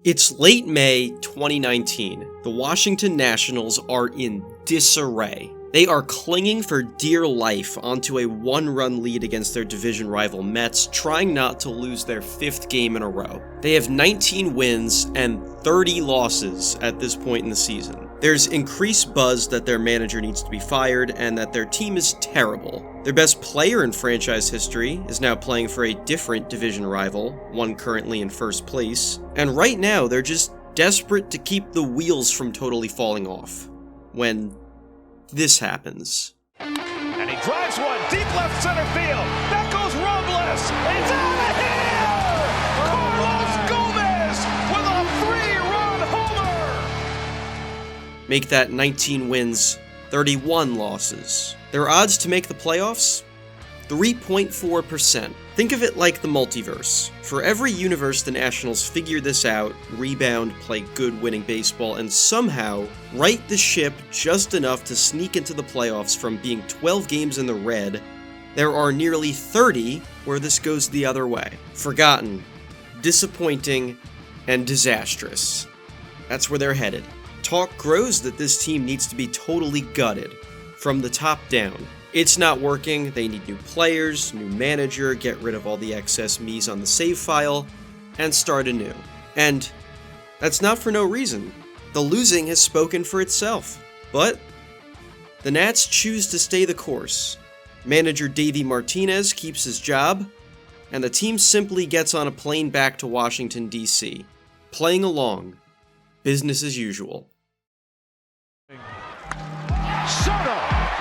It's late May 2019. The Washington Nationals are in disarray. They are clinging for dear life onto a one-run lead against their division rival Mets, trying not to lose their 5th game in a row. They have 19 wins and 30 losses at this point in the season. There's increased buzz that their manager needs to be fired and that their team is terrible. Their best player in franchise history is now playing for a different division rival, one currently in first place, and right now they're just desperate to keep the wheels from totally falling off. When this happens. And he drives one deep left center field. That goes Robles. It's out of here! Carlos Gomez with a 3-run homer! Make that 19 wins, 31 losses. Their odds to make the playoffs? 3.4%. Think of it like the multiverse. For every universe the Nationals figure this out, rebound, play good winning baseball, and somehow right the ship just enough to sneak into the playoffs from being 12 games in the red, there are nearly 30 where this goes the other way. Forgotten, disappointing, and disastrous. That's where they're headed. Talk grows that this team needs to be totally gutted, from the top down. It's not working, they need new players, new manager, get rid of all the excess me's on the save file, and start anew. And that's not for no reason. The losing has spoken for itself. But the Nats choose to stay the course. Manager Davey Martinez keeps his job, and the team simply gets on a plane back to Washington, D.C., playing along, business as usual. Soto,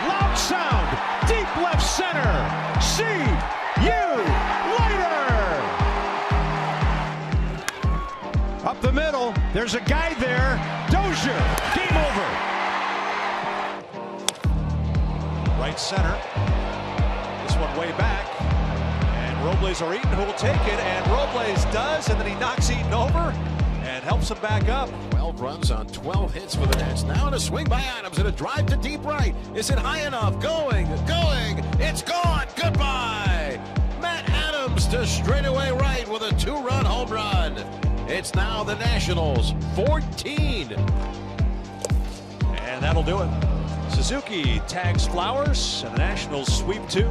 loud sound, deep left center. See you later. Up the middle, there's a guy there. Dozier, game over. Right center. This one way back. And Robles or Eaton who will take it. And Robles does, and then he knocks Eaton over and helps him back up. 12 runs on 12 hits for the Nats. Now in a swing by Adams and a drive to deep right. Is it high enough? Going. It's gone. Goodbye. Matt Adams to straightaway right with a 2-run home run. It's now the Nationals 14. And that'll do it. Suzuki tags Flowers, and the Nationals sweep 2.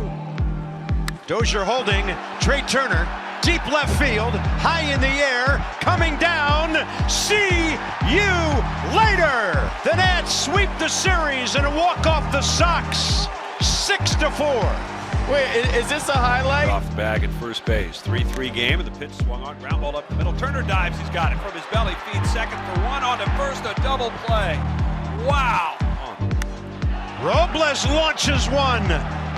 Dozier holding. Trey Turner. Deep left field, high in the air, coming down. See you later. The Nats sweep the series and walk off the Sox, 6-4. Wait, is this a highlight? Off the bag at first base. 3-3 game, and the pitch swung on, ground ball up the middle. Turner dives, he's got it from his belly, feeds second for one, on to first, a double play. Wow. Robles launches one.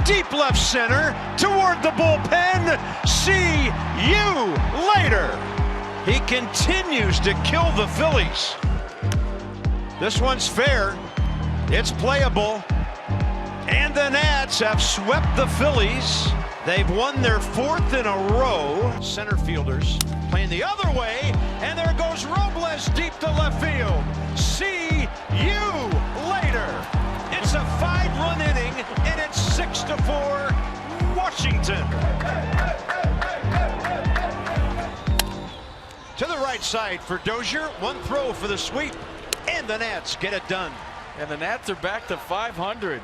Deep left center toward the bullpen. See you later. He continues to kill the Phillies. This one's fair. It's playable. And the Nats have swept the Phillies. They've won their 4th in a row. Center fielders playing the other way. And there goes Robles deep to left field. See you later. It's a 5-run inning, and it's 6-4 Washington. To the right side for Dozier. One throw for the sweep, and the Nats get it done. And the Nats are back to 500.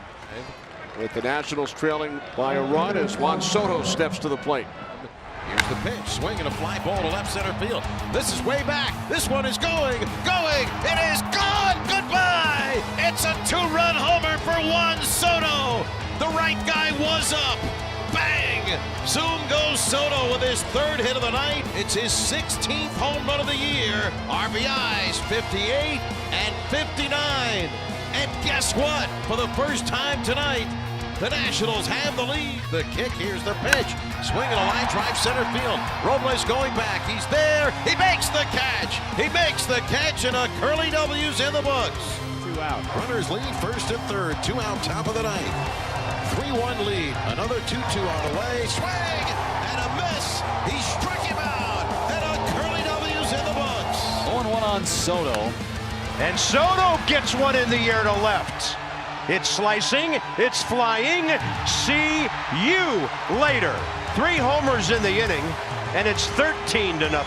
With the Nationals trailing by a run as Juan Soto steps to the plate. Here's the pitch, swinging a fly ball to left center field. This is way back. This one is going. It is gone. Goodbye. It's a 2-run homer for Juan Soto. The right guy was up. Bang! Zoom goes Soto with his 3rd hit of the night. It's his 16th home run of the year. RBIs 58 and 59. And guess what? For the first time tonight, the Nationals have the lead. The kick, here's the pitch. Swinging a line drive center field. Robles going back. He's there. He makes the catch. And a curly W's in the books. 2 out. Runners lead first and third. 2 out, top of the ninth. 3-1 lead. Another 2-2 on the way. Swing and a miss. He struck him out. And a curly W's in the books. 0-1 on Soto. And Soto gets one in the air to left. It's slicing, it's flying. See you later. 3 homers in the inning, and it's 13-0.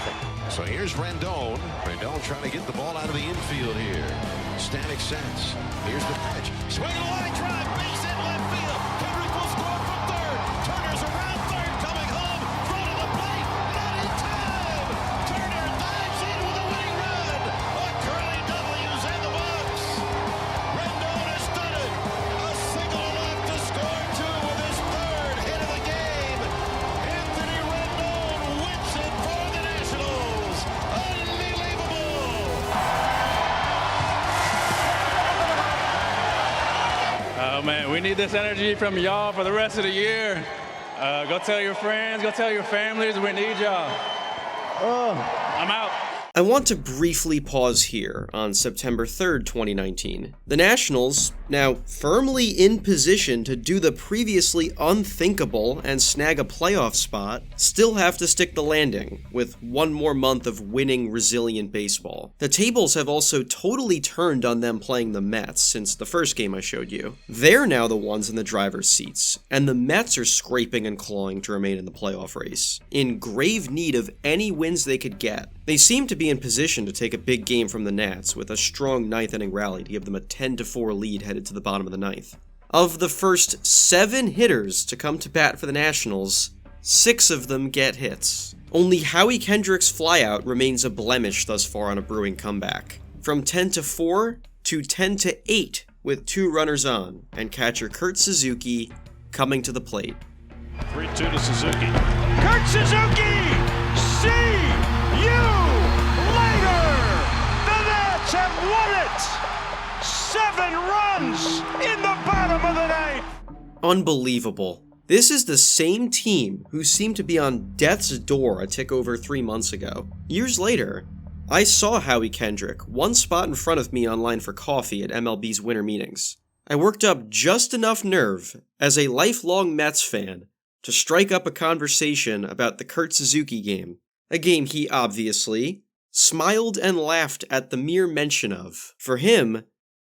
So here's Rendon. Rendon trying to get the ball out of the infield here. Static sense. Here's the pitch. Swing a line drive. Base hit left field. Kendrick will score from third. Turner's around third. Coming home. Front of the plate. Not in time. Turner dives in with a winning run. A Curly W's in the box. Rendon has done it. A single left to score two with his third hit of the game. Anthony Rendon wins it for the Nationals. Unbelievable. Oh man, we need this energy from y'all for the rest of the year. Go tell your friends, go tell your families, we need y'all. I'm out. I want to briefly pause here on September 3rd, 2019. The Nationals, now firmly in position to do the previously unthinkable and snag a playoff spot, still have to stick the landing with one more month of winning, resilient baseball. The tables have also totally turned on them playing the Mets since the first game I showed you. They're now the ones in the driver's seats, and the Mets are scraping and clawing to remain in the playoff race, in grave need of any wins they could get. They seem to be in position to take a big game from the Nats with a strong ninth inning rally to give them a 10-4 lead headed to the bottom of the ninth. Of the first 7 hitters to come to bat for the Nationals, 6 of them get hits. Only Howie Kendrick's flyout remains a blemish thus far on a brewing comeback. From 10-4 to 10-8 with 2 runners on, and catcher Kurt Suzuki coming to the plate. 3-2 to Suzuki. Kurt Suzuki! See you later! The Nats have won it! 7 runs in the bottom of the ninth! Unbelievable. This is the same team who seemed to be on death's door a tick over 3 months ago. Years later, I saw Howie Kendrick one spot in front of me online for coffee at MLB's winter meetings. I worked up just enough nerve as a lifelong Mets fan to strike up a conversation about the Kurt Suzuki game, a game he obviously smiled and laughed at the mere mention of. For him,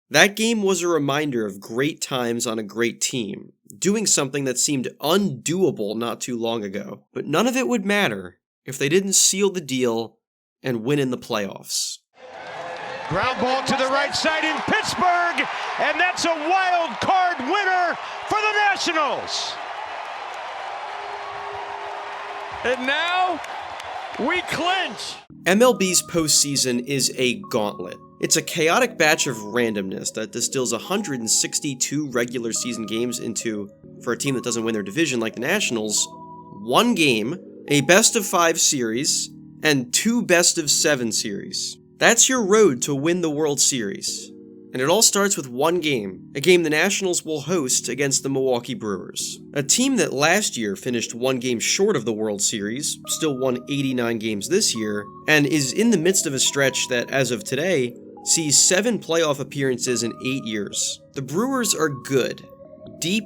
that game was a reminder of great times on a great team, doing something that seemed undoable not too long ago. But none of it would matter if they didn't seal the deal and win in the playoffs. Ground ball to the right side in Pittsburgh, and that's a wild card winner for the Nationals. And now we clinch. MLB's postseason is a gauntlet. It's a chaotic batch of randomness that distills 162 regular season games into, for a team that doesn't win their division like the Nationals, 1 game, a best-of-5 series, and 2 best-of-7 series. That's your road to win the World Series. And it all starts with 1 game, a game the Nationals will host against the Milwaukee Brewers. A team that last year finished 1 game short of the World Series, still won 89 games this year, and is in the midst of a stretch that, as of today, sees 7 playoff appearances in 8 years. The Brewers are good, deep,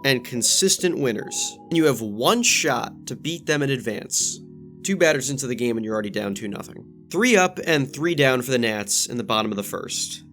and consistent winners, and you have 1 shot to beat them in advance. 2 batters into the game and you're already down 2-0. 3 up and 3 down for the Nats in the bottom of the first.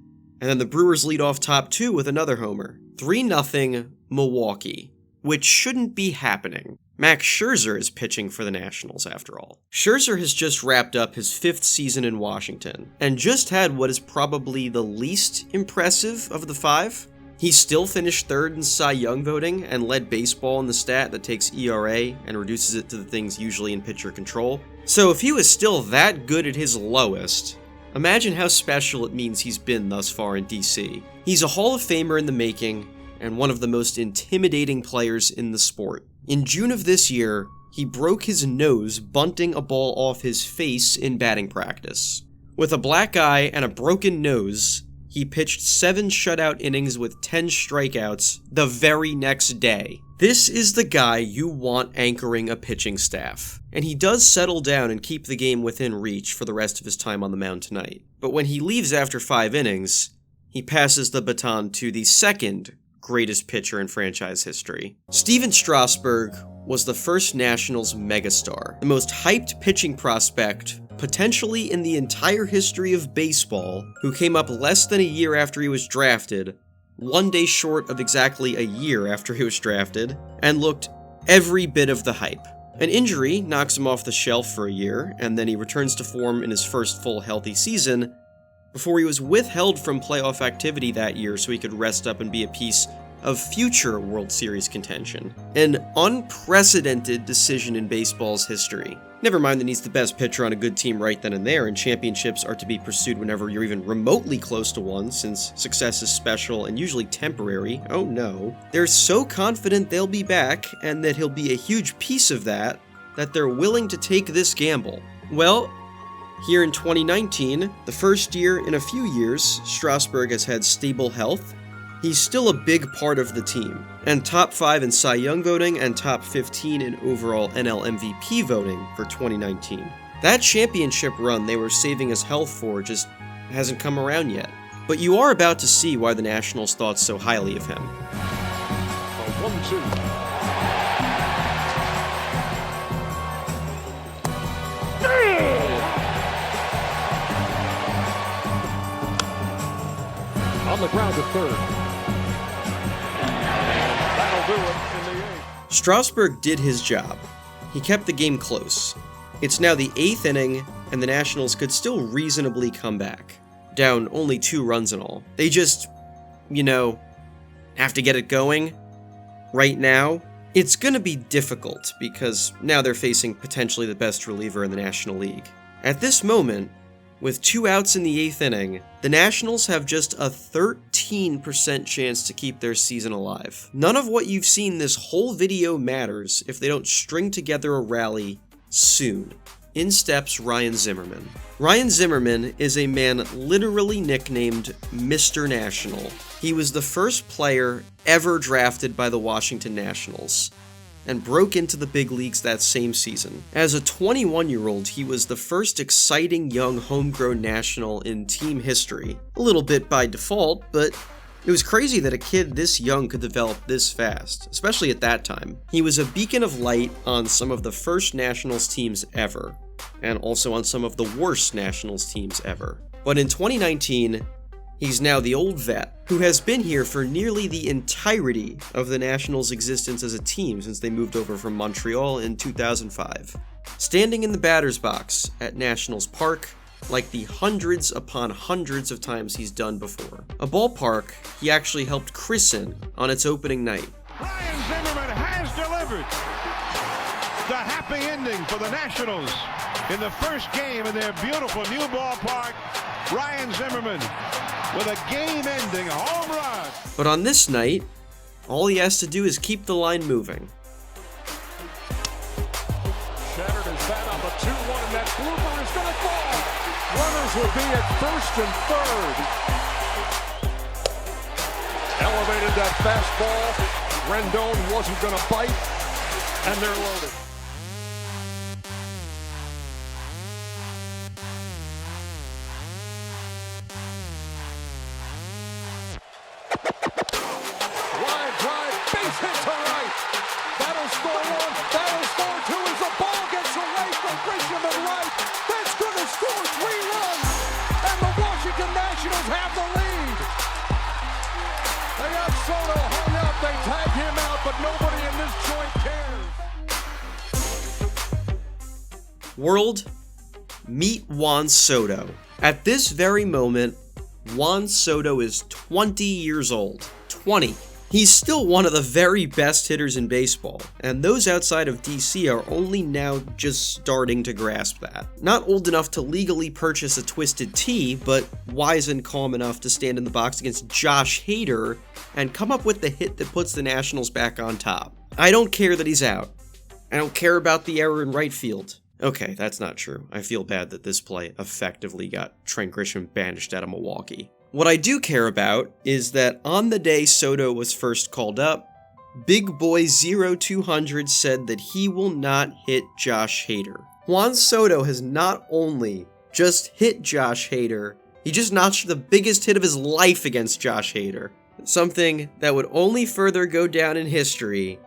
And then the Brewers lead off top 2 with another homer. 3-0 Milwaukee, which shouldn't be happening. Max Scherzer is pitching for the Nationals after all. Scherzer has just wrapped up his 5th season in Washington, and just had what is probably the least impressive of the 5. He still finished 3rd in Cy Young voting and led baseball in the stat that takes ERA and reduces it to the things usually in pitcher control. So if he was still that good at his lowest, imagine how special it means he's been thus far in DC. He's a Hall of Famer in the making, and one of the most intimidating players in the sport. In June of this year, he broke his nose bunting a ball off his face in batting practice. With a black eye and a broken nose, he pitched 7 shutout innings with 10 strikeouts the very next day. This is the guy you want anchoring a pitching staff. And he does settle down and keep the game within reach for the rest of his time on the mound tonight. But when he leaves after 5 innings, he passes the baton to the second greatest pitcher in franchise history. Steven Strasburg was the first Nationals megastar, the most hyped pitching prospect potentially in the entire history of baseball, who came up less than a year after he was drafted, 1 day short of exactly a year after he was drafted, and looked every bit of the hype. An injury knocks him off the shelf for a year, and then he returns to form in his first full healthy season, before he was withheld from playoff activity that year so he could rest up and be a piece of future World Series contention. An unprecedented decision in baseball's history. Never mind that he's the best pitcher on a good team right then and there, and championships are to be pursued whenever you're even remotely close to one, since success is special and usually temporary. Oh no. They're so confident they'll be back, and that he'll be a huge piece of that they're willing to take this gamble. Well, here in 2019, the first year in a few years, Strasburg has had stable health. He's still a big part of the team, and top 5 in Cy Young voting and top 15 in overall NL MVP voting for 2019. That championship run they were saving his health for just hasn't come around yet. But you are about to see why the Nationals thought so highly of him. 1-2. On the ground to third. That'll do it in the 8th. Strasburg did his job. He kept the game close. It's now the 8th inning, and the Nationals could still reasonably come back. Down only 2 runs in all. They just, have to get it going right now. It's gonna be difficult because now they're facing potentially the best reliever in the National League. At this moment, with 2 outs in the 8th inning, the Nationals have just a 13% chance to keep their season alive. None of what you've seen this whole video matters if they don't string together a rally soon. In steps Ryan Zimmerman. Ryan Zimmerman is a man literally nicknamed Mr. National. He was the first player ever drafted by the Washington Nationals, and broke into the big leagues that same season. As a 21-year-old, he was the first exciting young homegrown National in team history. A little bit by default, but it was crazy that a kid this young could develop this fast, especially at that time. He was a beacon of light on some of the first Nationals teams ever, and also on some of the worst Nationals teams ever. But in 2019, he's now the old vet, who has been here for nearly the entirety of the Nationals' existence as a team since they moved over from Montreal in 2005. Standing in the batter's box at Nationals Park, like the hundreds upon hundreds of times he's done before. A ballpark he actually helped christen on its opening night. Ryan Zimmerman has delivered the happy ending for the Nationals in the first game in their beautiful new ballpark. Ryan Zimmerman with a game-ending home run. But on this night, all he has to do is keep the line moving. Shattered his bat on the 2-1, and that blooper is going to fall. Runners will be at first and third. Elevated that fastball. Rendon wasn't going to bite, and they're loaded. Line drive, base hit to right. That'll score 1, that'll score 2 as the ball gets away from Grisham at right. That's going to score 3 runs, and the Washington Nationals have the lead. They got Soto hung up, they tag him out, but nobody in this joint cares. World, meet Juan Soto. At this very moment, Juan Soto is 20 years old. 20. He's still one of the very best hitters in baseball, and those outside of DC are only now just starting to grasp that. Not old enough to legally purchase a Twisted Tea, but wise and calm enough to stand in the box against Josh Hader and come up with the hit that puts the Nationals back on top. I don't care that he's out. I don't care about the error in right field. Okay, that's not true. I feel bad that this play effectively got Trent Grisham banished out of Milwaukee. What I do care about is that on the day Soto was first called up, Big Boy 0200 said that he will not hit Josh Hader. Juan Soto has not only just hit Josh Hader, he just notched the biggest hit of his life against Josh Hader. Something that would only further go down in history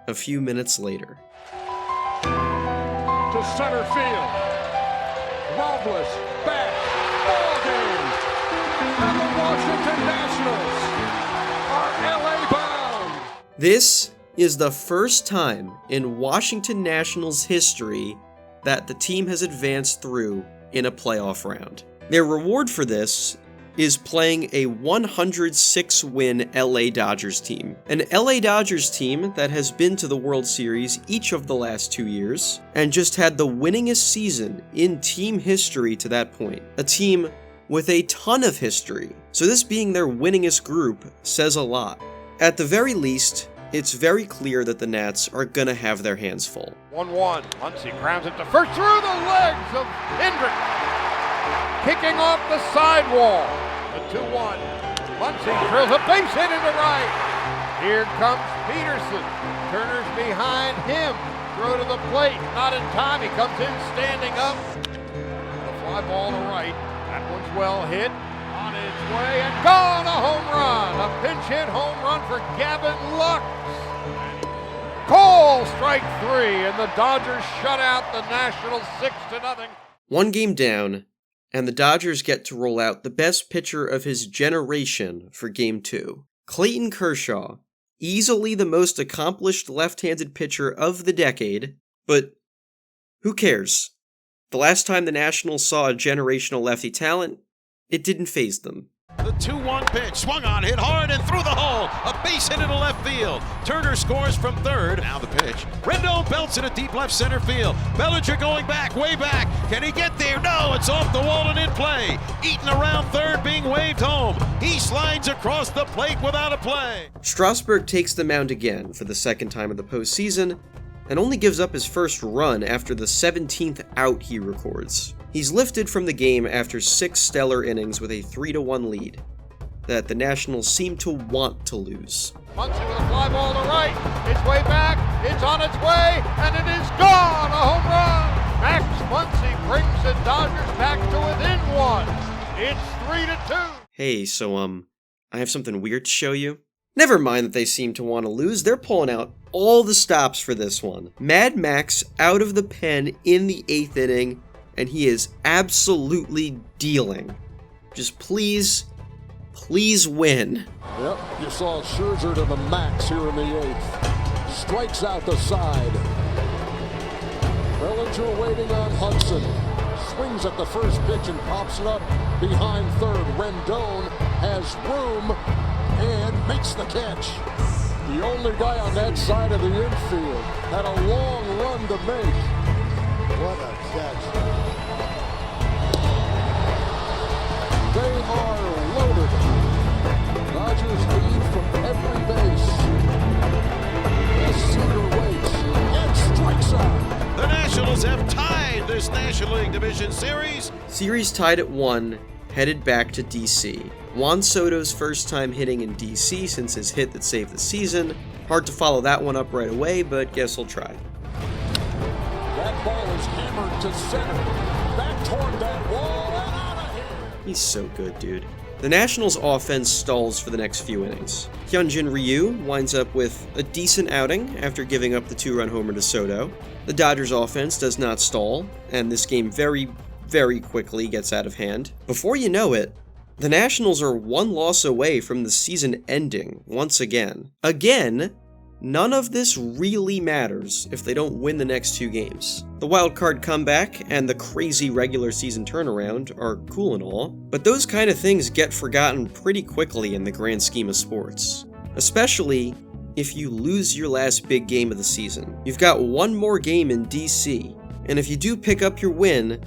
a few minutes later. To center field. Robles back. Ball game. And the Washington Nationals are LA bound. This is the first time in Washington Nationals history that the team has advanced through in a playoff round. Their reward for this is playing a 106-win LA Dodgers team. An LA Dodgers team that has been to the World Series each of the last 2 years, and just had the winningest season in team history to that point. A team with a ton of history. So this being their winningest group says a lot. At the very least, it's very clear that the Nats are gonna have their hands full. 1-1. Muncy grounds it to first through the legs of Hendricks. Kicking off the sidewall. The 2-1. Muncy drills a base hit into right. Here comes Peterson. Turner's behind him. Throw to the plate. Not in time. He comes in standing up. The fly ball to right. That one's well hit. On its way and gone. A home run. A pinch hit home run for Gavin Lux. Cole, strike 3, and the Dodgers shut out the Nationals 6-0. One game down, and the Dodgers get to roll out the best pitcher of his generation for Game 2. Clayton Kershaw, easily the most accomplished left-handed pitcher of the decade, but who cares? The last time the Nationals saw a generational lefty talent, it didn't faze them. The 2-1 pitch, swung on, hit hard and through the hole. A base hit into left field. Turner scores from third. Now the pitch. Rendon belts it at deep left center field. Bellinger going back, way back. Can he get there? No, it's off the wall and in play. Eaton around third, being waved home. He slides across the plate without a play. Strasburg takes the mound again for the second time of the postseason, and only gives up his first run after the 17th out he records. He's lifted from the game after 6 stellar innings with a 3-1 lead that the Nationals seem to want to lose. Muncy with a fly ball to right. It's way back. It's on its way, and it is gone. A home run. Max Muncy brings the Dodgers back to within 1. It's 3-2. Hey, so I have something weird to show you. Never mind that they seem to want to lose, they're pulling out all the stops for this one. Mad Max out of the pen in the 8th inning, and he is absolutely dealing. Just please win. Yep, you saw Scherzer to the max here in the 8th. Strikes out the side. Bellinger waiting on Hudson. Swings at the first pitch and pops it up behind third. Rendon has room and makes the catch. The only guy on that side of the infield had a long run to make. What a catch. They are loaded. Dodgers lead from every base. Cedar waits and strikes out. The Nationals have tied this National League Division Series. Series tied at 1, headed back to DC. Juan Soto's first time hitting in DC since his hit that saved the season. Hard to follow that one up right away, but guess we'll try. That ball is hammered to center. Back toward that wall and out of here. He's so good, dude. The Nationals' offense stalls for the next few innings. Hyunjin Ryu winds up with a decent outing after giving up the 2-run homer to Soto. The Dodgers' offense does not stall, and this game very, very quickly gets out of hand. Before you know it, the Nationals are 1 loss away from the season ending once again. Again, none of this really matters if they don't win the next 2 games. The wildcard comeback and the crazy regular season turnaround are cool and all, but those kind of things get forgotten pretty quickly in the grand scheme of sports. Especially if you lose your last big game of the season. You've got 1 more game in DC, and if you do pick up your win,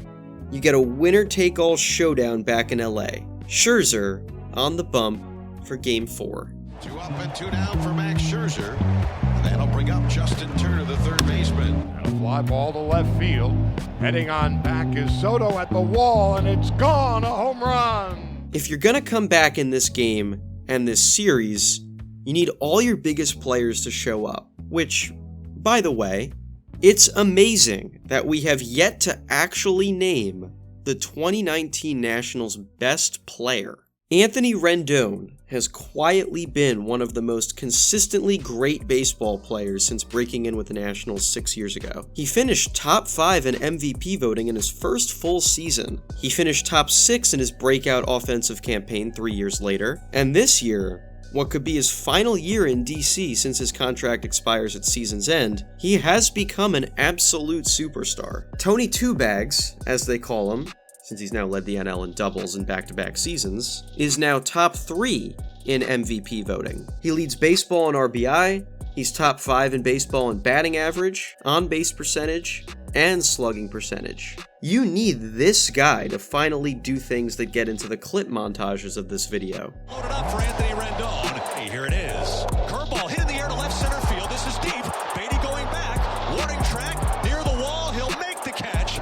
you get a winner-take-all showdown back in LA. Scherzer on the bump for Game 4. 2 up and 2 down for Max Scherzer. And that'll bring up Justin Turner, the third baseman. And a fly ball to left field. Heading on back is Soto at the wall, and it's gone. A home run. If you're gonna come back in this game and this series, you need all your biggest players to show up. Which, by the way, it's amazing that we have yet to actually name the 2019 Nationals' best player. Anthony Rendon has quietly been one of the most consistently great baseball players since breaking in with the Nationals 6 years ago. He finished top 5 in MVP voting in his first full season. He finished top 6 in his breakout offensive campaign 3 years later. And this year, what could be his final year in DC since his contract expires at season's end, he has become an absolute superstar. Tony Two Bags, as they call him, since he's now led the NL in doubles in back-to-back seasons, is now top 3 in MVP voting. He leads baseball in RBI, he's top 5 in baseball in batting average, on-base percentage, and slugging percentage. You need this guy to finally do things that get into the clip montages of this video. Loaded up for Anthony Rendon. Hey, here it is. Curveball hit in the air to left center field. This is deep. Beatty going back. Warning track near the wall. He'll make the catch.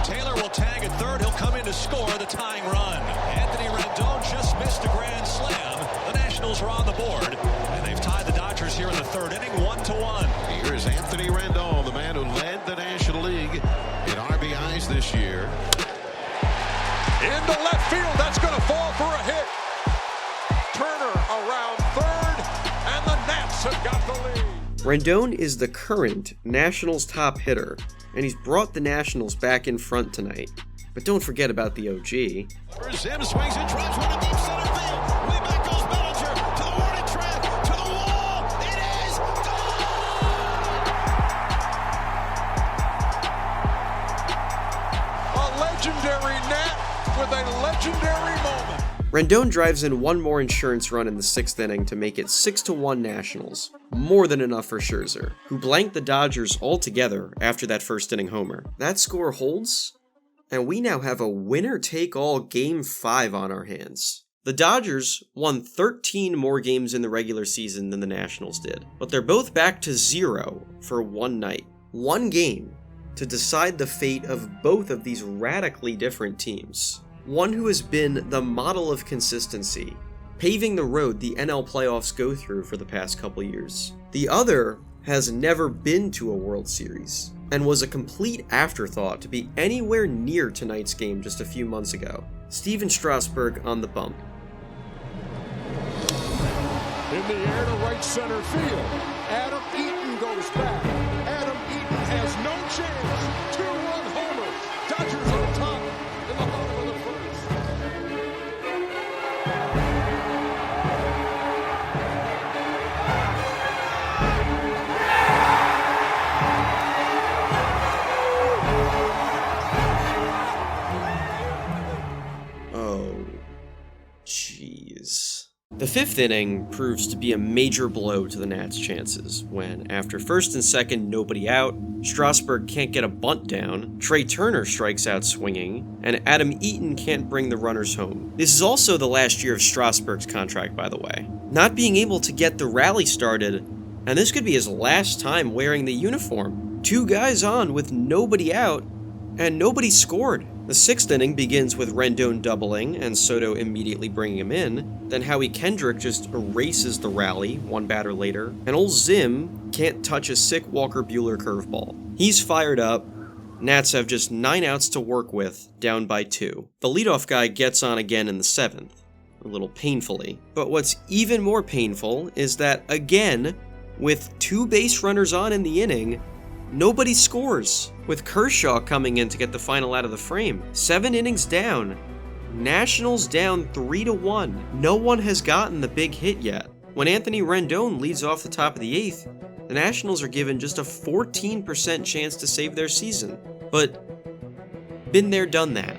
Taylor will tag at third. He'll come in to score the tying run. Anthony Rendon just missed a grand slam. The Nationals are on the board, and they've tied the Dodgers here in the third inning, 1-1. Here's Anthony Rendon, the man who led the National League in RBIs this year. Into left field, that's going to fall for a hit. Turner around third, and the Nats have got the lead. Rendon is the current Nationals top hitter, and he's brought the Nationals back in front tonight. But don't forget about the OG. Zim swings and drives one to deep center field. Way back goes Bellinger to the warning track, to the wall. It is gone! A legendary Nat with a legendary moment. Rendon drives in one more insurance run in the 6th inning to make it 6-1 Nationals. More than enough for Scherzer, who blanked the Dodgers altogether after that first inning homer. That score holds, and we now have a winner-take-all Game 5 on our hands. The Dodgers won 13 more games in the regular season than the Nationals did, but they're both back to 0 for one night. One game to decide the fate of both of these radically different teams. One who has been the model of consistency, paving the road the NL playoffs go through for the past couple years. The other has never been to a World Series, and was a complete afterthought to be anywhere near tonight's game just a few months ago. Steven Strasburg on the bump. In the air to right center field. Adam Eaton goes back. Adam Eaton has no chance. 2-run homer. Dodgers on top in the bottom of the first. Oh, jeez. The 5th inning proves to be a major blow to the Nats' chances when, after first and second nobody out, Strasburg can't get a bunt down, Trey Turner strikes out swinging, and Adam Eaton can't bring the runners home. This is also the last year of Strasburg's contract, by the way. Not being able to get the rally started, and this could be his last time wearing the uniform. 2 guys on with nobody out, and nobody scored. The 6th inning begins with Rendon doubling and Soto immediately bringing him in. Then Howie Kendrick just erases the rally one batter later, and old Zim can't touch a sick Walker Buehler curveball. He's fired up. Nats have just 9 outs to work with, down by 2. The leadoff guy gets on again in the 7th, a little painfully. But what's even more painful is that, again, with 2 base runners on in the inning, nobody scores, with Kershaw coming in to get the final out of the frame. 7 innings down. Nationals down 3-1. No one has gotten the big hit yet. When Anthony Rendon leads off the top of the 8th, the Nationals are given just a 14% chance to save their season. But, been there, done that.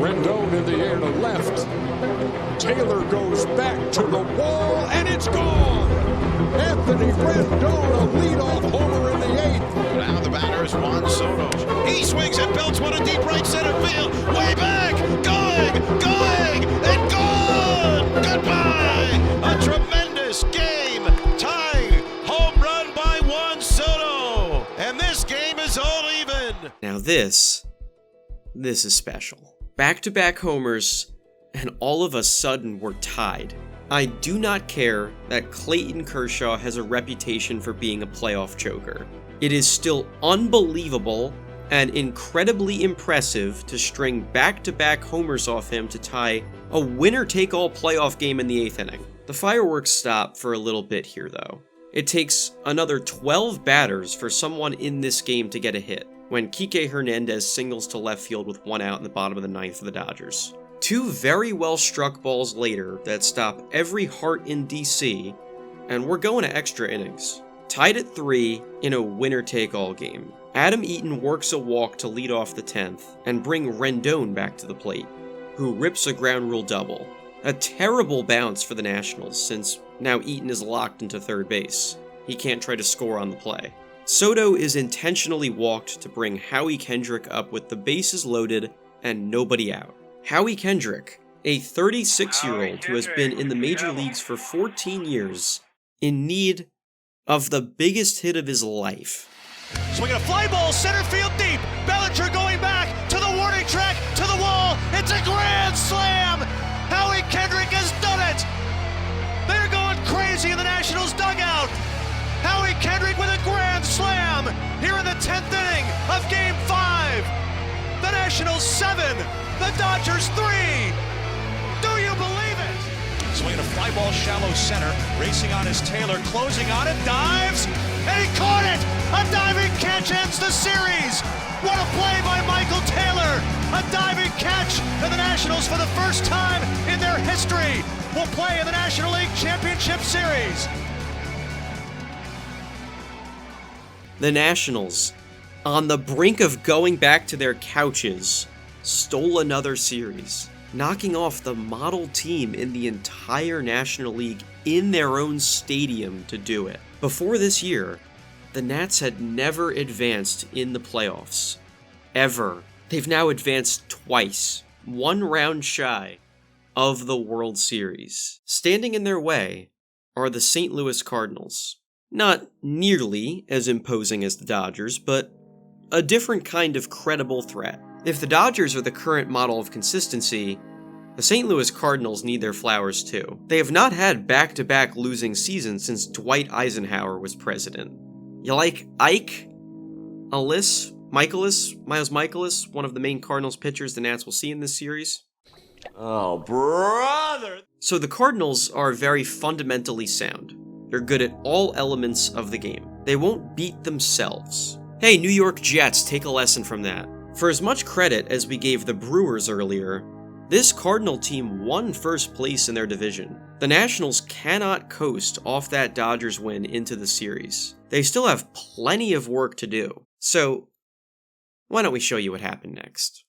Rendon in the air to left. Taylor goes back to the wall, and it's gone! Anthony Rendon, a leadoff homer in the 8th. Now the batter is Juan Soto. He swings and belts one to deep right center field. Way back, going, and gone! Goodbye! A tremendous game. Tying home run by Juan Soto. And this game is all even. Now this is special. Back-to-back homers, and all of a sudden we're tied. I do not care that Clayton Kershaw has a reputation for being a playoff choker. It is still unbelievable and incredibly impressive to string back-to-back homers off him to tie a winner-take-all playoff game in the 8th inning. The fireworks stop for a little bit here, though. It takes another 12 batters for someone in this game to get a hit, when Kike Hernandez singles to left field with 1 out in the bottom of the 9th for the Dodgers. 2 very well struck balls later that stop every heart in DC, and we're going to extra innings. Tied at 3 in a winner-take-all game, Adam Eaton works a walk to lead off the 10th and bring Rendon back to the plate, who rips a ground rule double. A terrible bounce for the Nationals, since now Eaton is locked into third base. He can't try to score on the play. Soto is intentionally walked to bring Howie Kendrick up with the bases loaded and nobody out. Howie Kendrick, a 36-year-old who has been in the major leagues for 14 years, in need of the biggest hit of his life. Swinging a fly ball, center field deep. Bellinger going back to the warning track, to the wall. It's a grand slam. Howie Kendrick has done it. They're going crazy in the Nationals dugout. Howie Kendrick with a grand slam here in the 10th inning of Game 5. The Nationals 7, the Dodgers 3. Do you believe it? Swinging a fly ball shallow center, racing on his Taylor, closing on it, dives, and he caught it! A diving catch ends the series! What a play by Michael Taylor! A diving catch, and the Nationals for the first time in their history will play in the National League Championship Series. The Nationals, on the brink of going back to their couches, stole another series, knocking off the model team in the entire National League in their own stadium to do it. Before this year, the Nats had never advanced in the playoffs. Ever. They've now advanced twice, 1 round shy of the World Series. Standing in their way are the St. Louis Cardinals. Not nearly as imposing as the Dodgers, but a different kind of credible threat. If the Dodgers are the current model of consistency, the St. Louis Cardinals need their flowers too. They have not had back-to-back losing seasons since Dwight Eisenhower was president. You like Ike? Miles Michaelis, one of the main Cardinals pitchers the Nats will see in this series? Oh, brother! So the Cardinals are very fundamentally sound. They're good at all elements of the game. They won't beat themselves. Hey, New York Jets, take a lesson from that. For as much credit as we gave the Brewers earlier, this Cardinal team won first place in their division. The Nationals cannot coast off that Dodgers win into the series. They still have plenty of work to do. So, why don't we show you what happened next?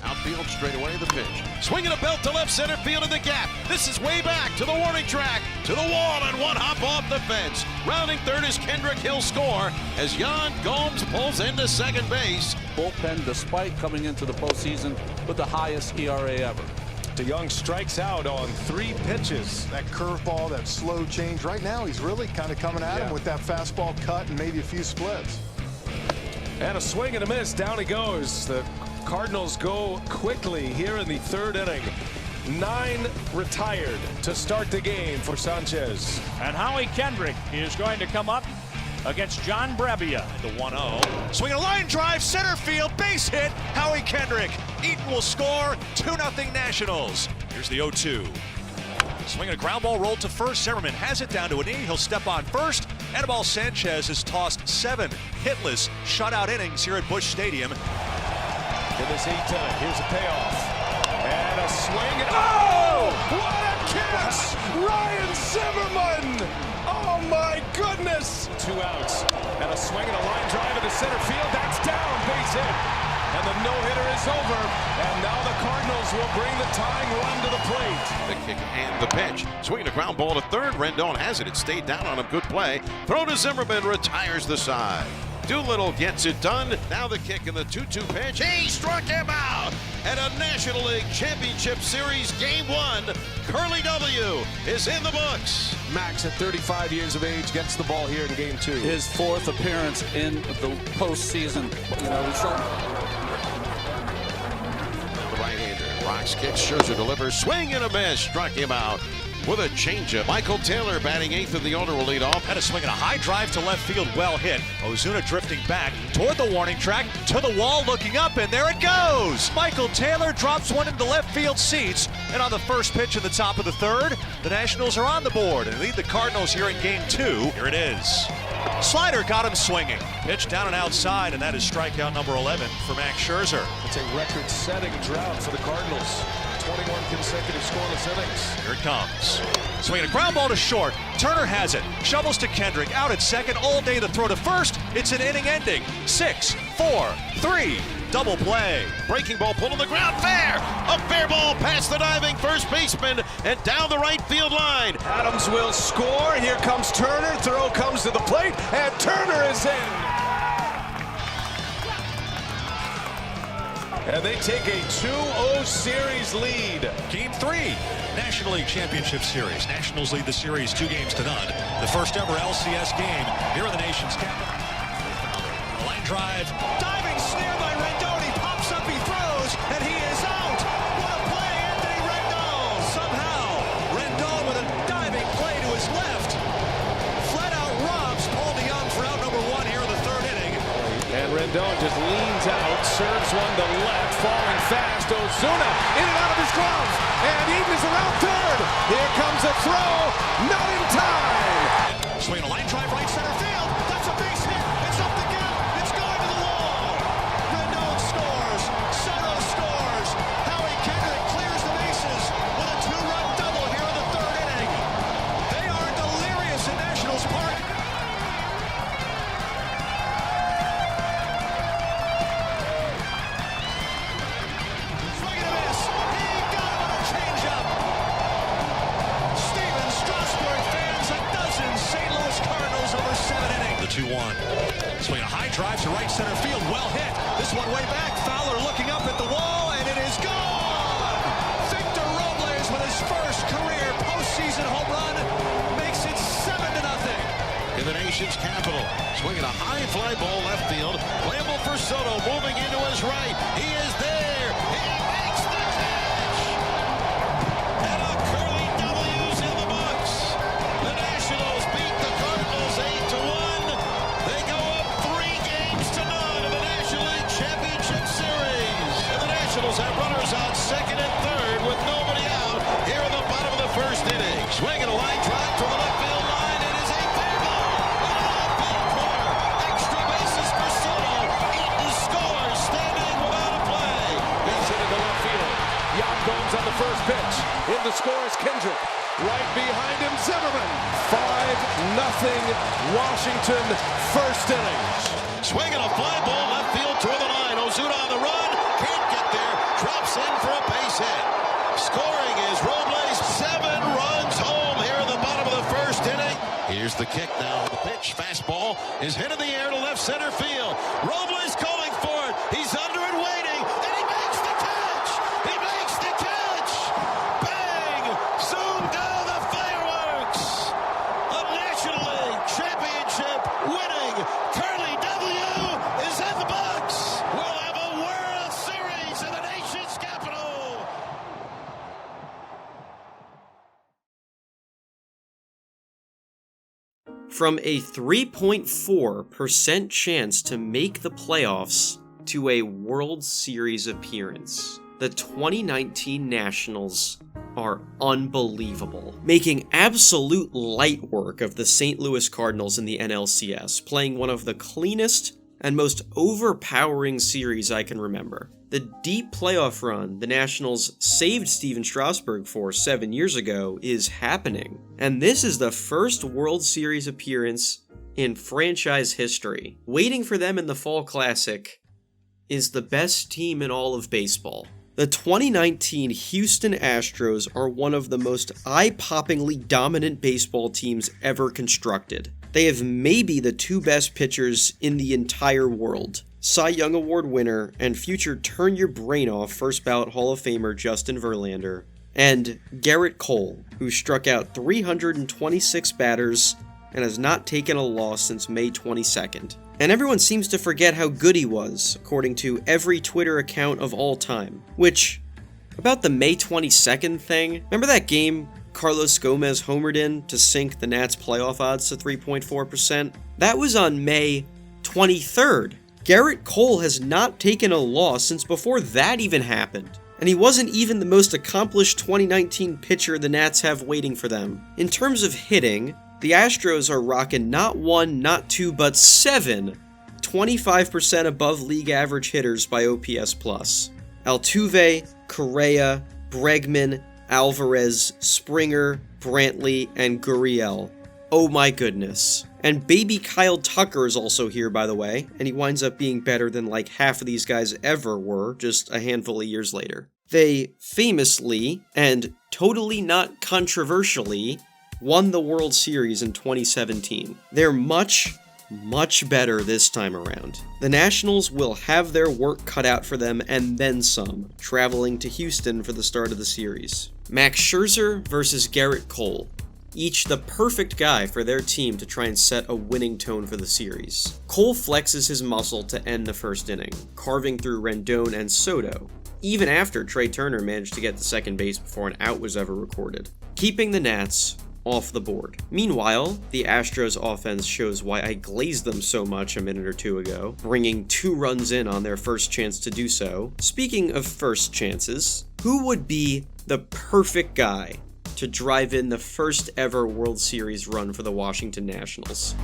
Outfield straight away, the pitch. Swinging a belt to left center field in the gap. This is way back to the warning track, to the wall, and one hop off the fence. Rounding third is Kendrick. He'll score as Yan Gomes pulls into second base. Bullpen, despite coming into the postseason with the highest ERA ever. DeYoung strikes out on 3 pitches. That curveball, that slow change. Right now, he's really kind of coming at him with that fastball cut and maybe a few splits. And a swing and a miss. Down he goes. The Cardinals go quickly here in the 3rd inning. 9 retired to start the game for Sanchez. And Howie Kendrick is going to come up against John Brebbia. The 1-0. Swinging a line drive, center field, base hit. Howie Kendrick. Eaton will score. 2-0 Nationals. Here's the 0-2. Swinging a ground ball rolled to first. Zimmerman has it down to a knee. He'll step on first. Anibal Sanchez has tossed 7 hitless shutout innings here at Busch Stadium. In this 8th inning, here's a payoff. And a swing. Oh! What a catch! Ryan Zimmerman! Oh my goodness! 2 outs. And a swing and a line drive into center field. That's down. Base hit. And the no-hitter is over. And now the Cardinals will bring the tying run to the plate. The kick and the pitch. Swinging a ground ball to third. Rendon has it. It stayed down on him. Good play. Throw to Zimmerman. Retires the side. Doolittle gets it done. Now the kick and the 2-2 pitch. He struck him out. And a National League Championship Series Game 1. Curly W is in the books. Max, at 35 years of age, gets the ball here in Game 2. His 4th appearance in the postseason. We saw the right-hander rocks, kicks, Scherzer delivers, swing and a miss, struck him out with a changeup. Michael Taylor batting 8th in the order will lead off. And a swing and a high drive to left field, well hit. Ozuna drifting back toward the warning track, to the wall, looking up, and there it goes. Michael Taylor drops one into left field seats, and on the first pitch in the top of the 3rd, the Nationals are on the board and lead the Cardinals here in Game 2. Here it is. Slider got him swinging. Pitch down and outside, and that is strikeout number 11 for Max Scherzer. It's a record-setting drought for the Cardinals. 21 consecutive scoreless innings. Here it comes. Swinging a ground ball to short. Turner has it. Shovels to Kendrick. Out at second. All day to throw to first. It's an inning ending. 6, 4, 3. Double play. Breaking ball pulled on the ground. Fair. A fair ball past the diving first baseman and down the right field line. Adams will score. Here comes Turner. Throw comes to the plate, and Turner is in. And they take a 2-0 series lead. Game 3, National League Championship Series. Nationals lead the series 2-0. The first ever LCS game here in the nation's capital. Line drive, diving snare by Rendon. He pops up, he throws, and he is out. What a play, Anthony Rendon. Somehow, Rendon with a diving play to his left. Flat out robs Paul DeYoung for out number 1 here in the 3rd inning. And Rendon just leans out, serves one to left, falling fast. Ozuna in and out of his gloves, and Eaton is around third. Here comes a throw, not in time. Swinging a line drive right center field. That's a base hit. It's up the gap. It's going to the wall. Rendon scores. Soto scores. Howie Kendrick clears the bases with a 2-run double here in the 3rd inning. They are delirious in Nationals Park. Swing and a miss. He got him on a changeup. Steven Strasburg fans a dozen St. Louis Cardinals over 7 innings. The 2-1. Swing a high drive to right center field. Well hit. This one way back. Fowler looking up at the wall, and it is gone. Victor Robles with his first career postseason home run makes it 7-0. In the nation's capital, swinging a high fly ball left field. Playable for Soto, moving into his right. He is there. He makes the catch. And a Curly W's in the books. The Nationals beat the Cardinals 8-1. They go up 3-0 in the National League Championship Series. And the Nationals have runners on second and third with nobody out here in the bottom of the 1st inning. Swinging a line drive to the left field line. It is a fair ball. On the left field corner. Extra bases for Soto. Eaton scores, standing without a play. Base hit in the left field. Jan Gomes on the first pitch. In the score is Kendrick. Right behind him, Zimmerman. 5-0 Washington, 1st inning. Swinging a fly ball left field toward the line. Ozuna on the run. Can't get there. Drops in for a base hit. Scoring is Robles. 7 runs home here in the bottom of the 1st inning. Here's the kick now. The pitch. Fastball is hit in the air to left center field. Robles calling for it. He's under and waiting. And he makes the catch. He makes the catch. Bang. Zoom down the fireworks. A National League Championship winning Curly W is at the box. We'll have a World Series in the nation's capital. From a 3.4% chance to make the playoffs to a World Series appearance, the 2019 Nationals are unbelievable, making absolute light work of the St. Louis Cardinals in the NLCS, playing one of the cleanest and most overpowering series I can remember. The deep playoff run the Nationals saved Steven Strasburg for 7 years ago is happening, and this is the first World Series appearance in franchise history. Waiting for them in the Fall Classic is the best team in all of baseball. The 2019 Houston Astros are one of the most eye-poppingly dominant baseball teams ever constructed. They have maybe the 2 best pitchers in the entire world. Cy Young Award winner and future turn your brain off first ballot Hall of Famer Justin Verlander, and Garrett Cole, who struck out 326 batters and has not taken a loss since May 22nd. And everyone seems to forget how good he was, according to every Twitter account of all time. Which, about the May 22nd thing, remember that game Carlos Gomez homered in to sink the Nats playoff odds to 3.4%? That was on May 23rd. Garrett Cole has not taken a loss since before that even happened. And he wasn't even the most accomplished 2019 pitcher the Nats have waiting for them. In terms of hitting, The Astros are rocking not one, not two, but 7 25% above league average hitters by OPS+. Altuve, Correa, Bregman, Alvarez, Springer, Brantley, and Gurriel. Oh my goodness. And baby Kyle Tucker is also here, by the way, and he winds up being better than like half of these guys ever were just a handful of years later. They famously, and totally not controversially, won the World Series in 2017. They're much better this time around. The Nationals will have their work cut out for them and then some, traveling to Houston for the start of the series. Max Scherzer versus Garrett Cole. Each the perfect guy for their team to try and set a winning tone for the series. Cole flexes his muscle to end the first inning, carving through Rendon and Soto, even after Trey Turner managed to get to second base before an out was ever recorded, keeping the Nats off the board. Meanwhile, the Astros offense shows why I glazed them so much a minute or two ago, bringing 2 runs in on their first chance to do so. Speaking of first chances, who would be the perfect guy to drive in the first ever World Series run for the Washington Nationals?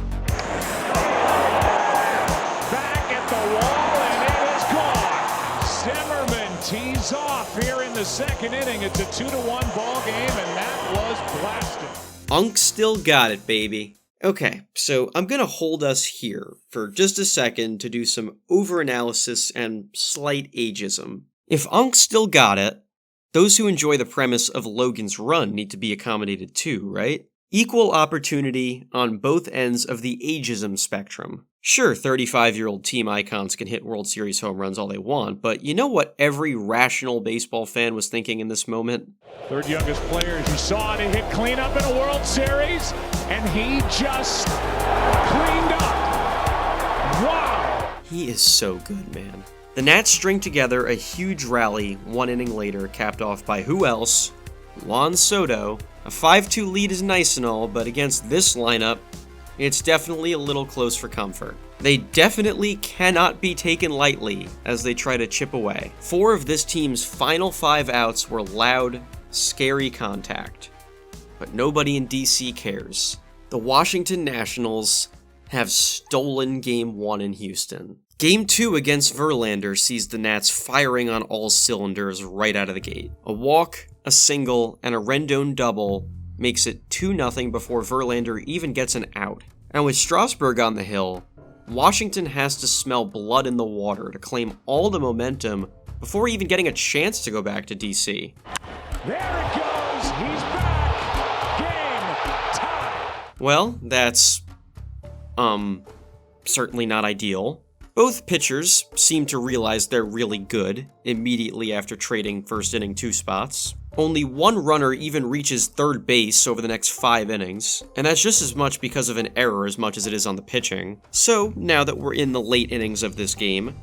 Back at the wall, and it is gone. Zimmerman tees off here in the second inning. It's a 2-1 ball game, and that was blasted. Unk still got it, baby. Okay, so I'm gonna hold us here for just a second to do some overanalysis and slight ageism. If Unk still got it, those who enjoy the premise of Logan's Run need to be accommodated too, right? Equal opportunity on both ends of the ageism spectrum. Sure, 35-year-old team icons can hit World Series home runs all they want, but you know what every rational baseball fan was thinking in this moment? Third youngest player, as you saw it, hit cleanup in a World Series, and he just cleaned up. Wow! He is so good, man. The Nats string together a huge rally 1 inning later, capped off by who else? Juan Soto. A 5-2 lead is nice and all, but against this lineup, it's definitely a little close for comfort. They definitely cannot be taken lightly as they try to chip away. 4 of this team's final 5 outs were loud, scary contact. But nobody in DC cares. The Washington Nationals have stolen Game 1 in Houston. Game 2 against Verlander sees the Nats firing on all cylinders right out of the gate. A walk, a single, and a Rendon double makes it 2-0 before Verlander even gets an out. And with Strasburg on the hill, Washington has to smell blood in the water to claim all the momentum before even getting a chance to go back to DC. There it goes! He's back! Game time! Well, that's, certainly not ideal. Both pitchers seem to realize they're really good immediately after trading first inning 2 spots. Only 1 runner even reaches third base over the next 5 innings, and that's just as much because of an error as much as it is on the pitching. So, now that we're in the late innings of this game,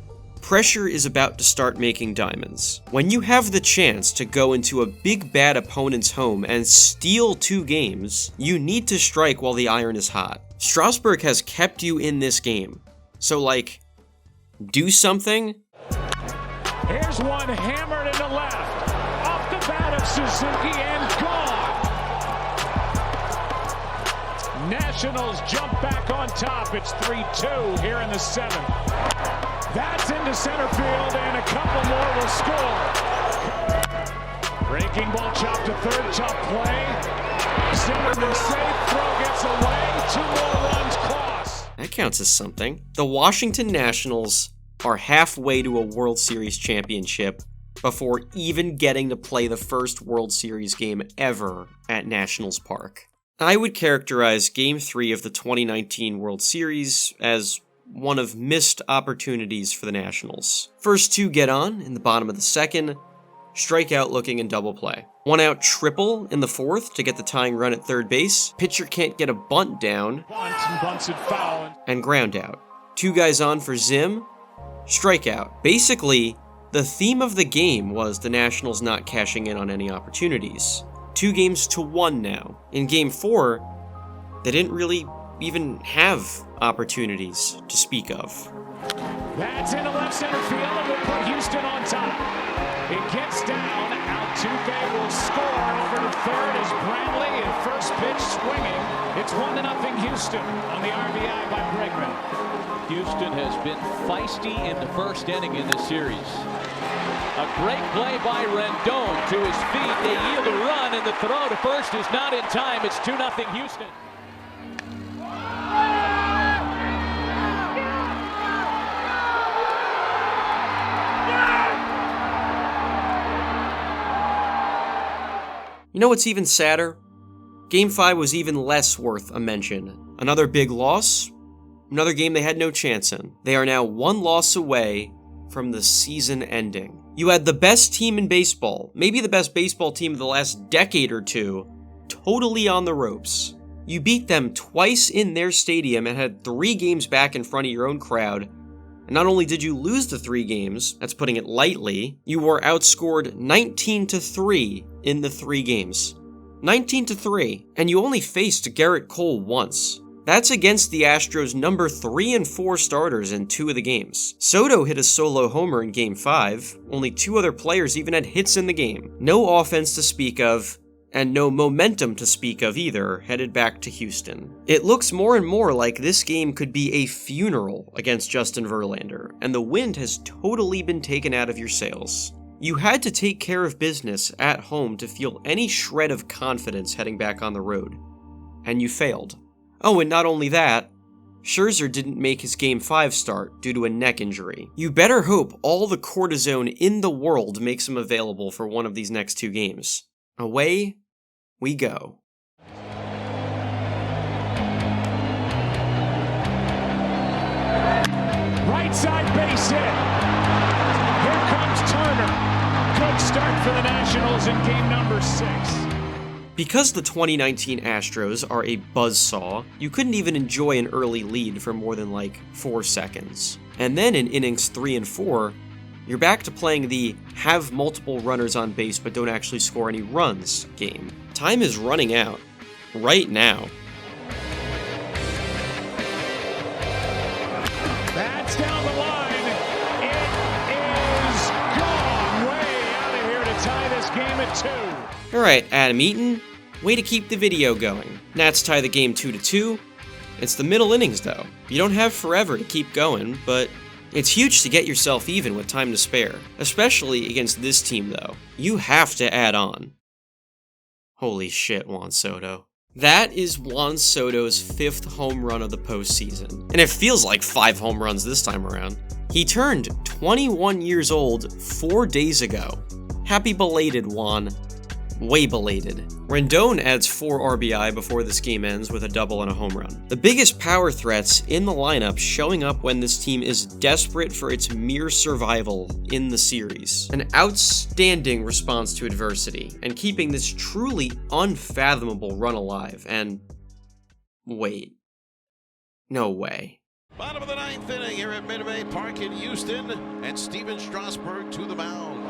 pressure is about to start making diamonds. When you have the chance to go into a big bad opponent's home and steal 2 games, you need to strike while the iron is hot. Strasburg has kept you in this game, so like, do something. Here's one hammered into left. Off the bat of Suzuki and gone. Nationals jump back on top. It's 3-2 here in the 7th. That's into center field, and a couple more will score. Breaking ball chopped to third, top play. Zimmerman safe, throw gets away. 2 more runs cross. That counts as something. The Washington Nationals are halfway to a World Series championship before even getting to play the first World Series game ever at Nationals Park. I would characterize Game 3 of the 2019 World Series as one of missed opportunities for the Nationals. First 2 get on in the bottom of the 2nd, strikeout looking in double play. 1 out triple in the 4th to get the tying run at third base. Pitcher can't get a bunt down, Bunts and foul. And ground out. 2 guys on for Zim, strikeout. Basically, the theme of the game was the Nationals not cashing in on any opportunities. 2-1 now. In Game 4, they didn't really even have opportunities to speak of. That's into left center field and will put Houston on top. It gets down. Altuve will score over to third as Brantley at first pitch swinging. It's 1-0 Houston on the RBI by Bregman. Houston has been feisty in the first inning in this series. A great play by Rendon to his feet. They yield a run, and the throw to first is not in time. It's 2-0 Houston. You know what's even sadder? Game 5 was even less worth a mention. Another big loss, another game they had no chance in. They are now one loss away from the season ending. You had the best team in baseball, maybe the best baseball team of the last decade or two, totally on the ropes. You beat them twice in their stadium and had 3 games back in front of your own crowd. And not only did you lose the 3 games, that's putting it lightly, you were outscored 19-3 in the 3 games. 19-3, and you only faced Garrett Cole once. That's against the Astros' number 3 and 4 starters in 2 of the games. Soto hit a solo homer in Game 5, only 2 other players even had hits in the game. No offense to speak of, and no momentum to speak of either, headed back to Houston. It looks more and more like this game could be a funeral against Justin Verlander, and the wind has totally been taken out of your sails. You had to take care of business at home to feel any shred of confidence heading back on the road. And you failed. Oh, and not only that, Scherzer didn't make his Game 5 start due to a neck injury. You better hope all the cortisone in the world makes him available for one of these next 2 games. Away we go. Right side base hit. Here comes Turner. Good start for the Nationals in game number 6. Because the 2019 Astros are a buzzsaw, you couldn't even enjoy an early lead for more than like 4 seconds. And then in innings 3 and 4, you're back to playing the have multiple runners on base but don't actually score any runs game. Time is running out. Right now. That's down the line. It is gone. Way out of here to tie this game at 2. Alright, Adam Eaton, way to keep the video going. Nats tie the game 2-2. It's the middle innings though. You don't have forever to keep going, but it's huge to get yourself even with time to spare. Especially against this team though. You have to add on. Holy shit, Juan Soto. That is Juan Soto's 5th home run of the postseason. And it feels like 5 home runs this time around. He turned 21 years old 4 days ago. Happy belated, Juan. Way belated. Rendon adds 4 RBI before this game ends with a double and a home run. The biggest power threats in the lineup showing up when this team is desperate for its mere survival in the series. An outstanding response to adversity, and keeping this truly unfathomable run alive, and wait. No way. Bottom of the 9th inning here at Minute Park in Houston, and Steven Strasburg to the mound.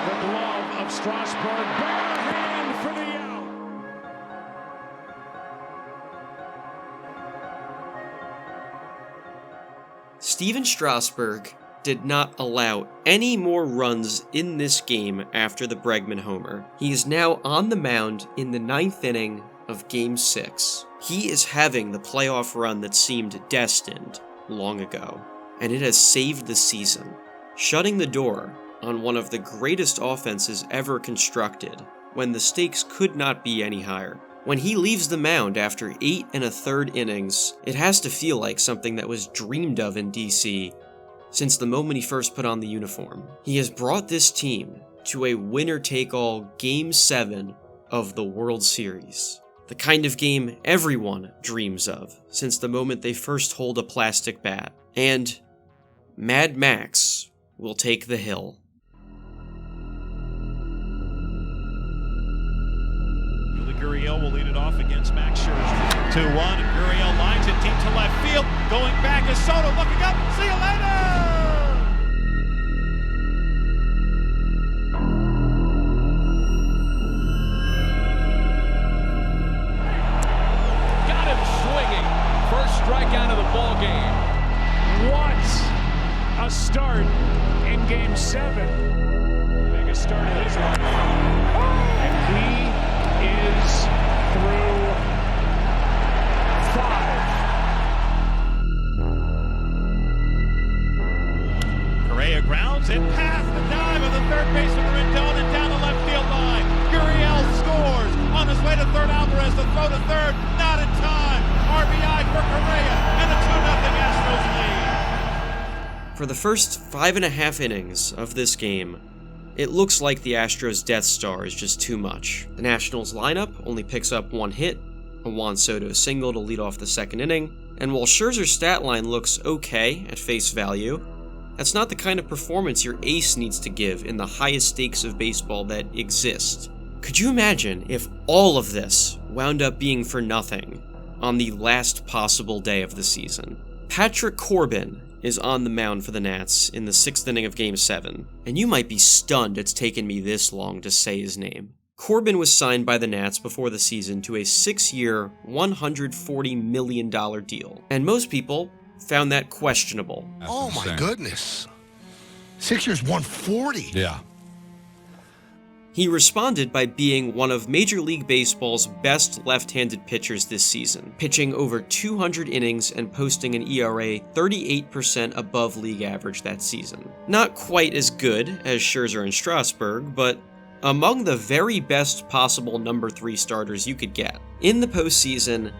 The glove of Strasburg, bare hand for the out. Steven Strasburg did not allow any more runs in this game after the Bregman homer. He is now on the mound in the 9th inning of Game 6. He is having the playoff run that seemed destined long ago, and it has saved the season, shutting the door on one of the greatest offenses ever constructed, when the stakes could not be any higher. When he leaves the mound after 8 1/3 innings, it has to feel like something that was dreamed of in DC since the moment he first put on the uniform. He has brought this team to a winner-take-all Game 7 of the World Series. The kind of game everyone dreams of since the moment they first hold a plastic bat. And Mad Max will take the hill. Gurriel will lead it off against Max Scherzer. 2-1, and Gurriel lines it deep to left field. Going back is Soto looking up. See you later! Got him swinging. First strikeout of the ball game. a start in Game 7. Biggest start of his life. And he is through 5. Correa grounds it past the dive of the third baseman Rendon and down the left field line. Gurriel scores on his way to third. Alvarez to throw to third, not in time. RBI for Correa and a 2-0 Astros lead. For the first 5.5 innings of this game, it looks like the Astros' Death Star is just too much. The Nationals lineup only picks up 1 hit, a Juan Soto single to lead off the second inning, and while Scherzer's stat line looks okay at face value, that's not the kind of performance your ace needs to give in the highest stakes of baseball that exist. Could you imagine if all of this wound up being for nothing on the last possible day of the season? Patrick Corbin is on the mound for the Nats in the 6th inning of Game 7, and you might be stunned it's taken me this long to say his name. Corbin was signed by the Nats before the season to a 6-year, $140 million deal, and most people found that questionable. Oh my goodness. 6 years, 140. Yeah. He responded by being one of Major League Baseball's best left-handed pitchers this season, pitching over 200 innings and posting an ERA 38% above league average that season. Not quite as good as Scherzer and Strasburg, but among the very best possible number 3 starters you could get. In the postseason,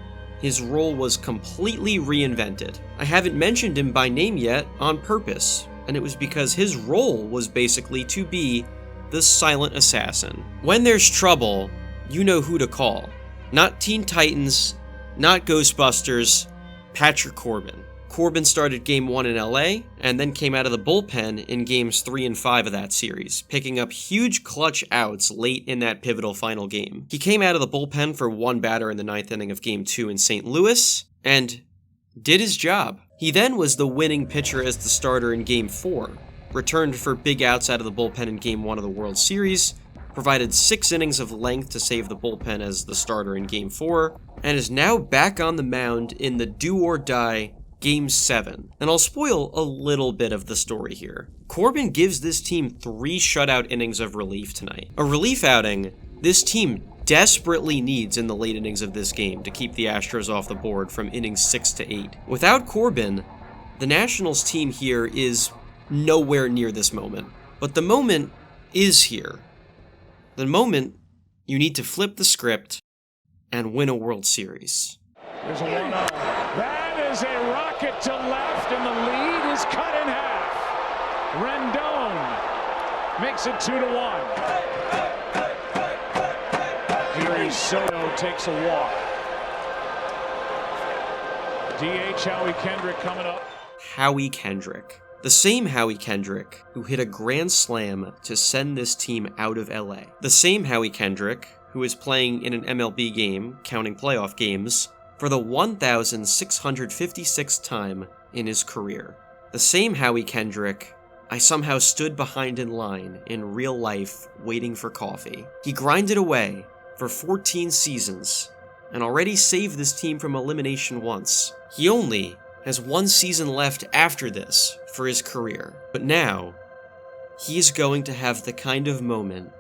his role was completely reinvented. I haven't mentioned him by name yet on purpose, and it was because his role was basically to be the silent assassin. When there's trouble, you know who to call. Not Teen Titans, not Ghostbusters, Patrick Corbin. Corbin started Game 1 in LA, and then came out of the bullpen in Games 3 and 5 of that series, picking up huge clutch outs late in that pivotal final game. He came out of the bullpen for 1 batter in the 9th inning of Game 2 in St. Louis, and did his job. He then was the winning pitcher as the starter in Game 4, returned for big outs out of the bullpen in Game 1 of the World Series, provided 6 innings of length to save the bullpen as the starter in Game 4, and is now back on the mound in the do-or-die Game 7. And I'll spoil a little bit of the story here. Corbin gives this team 3 shutout innings of relief tonight. A relief outing this team desperately needs in the late innings of this game to keep the Astros off the board from innings 6 to 8. Without Corbin, the Nationals team here is nowhere near this moment. But the moment is here. The moment you need to flip the script and win a World Series. There's a 1-0. That is a rocket to left, and the lead is cut in half. Rendon makes it 2-1. Here Soto takes a walk. DH Howie Kendrick coming up. Howie Kendrick. The same Howie Kendrick who hit a grand slam to send this team out of LA. The same Howie Kendrick who is playing in an MLB game, counting playoff games, for the 1,656th time in his career. The same Howie Kendrick I somehow stood behind in line in real life waiting for coffee. He grinded away for 14 seasons and already saved this team from elimination once. He only has 1 season left after this for his career. But now, he is going to have the kind of moment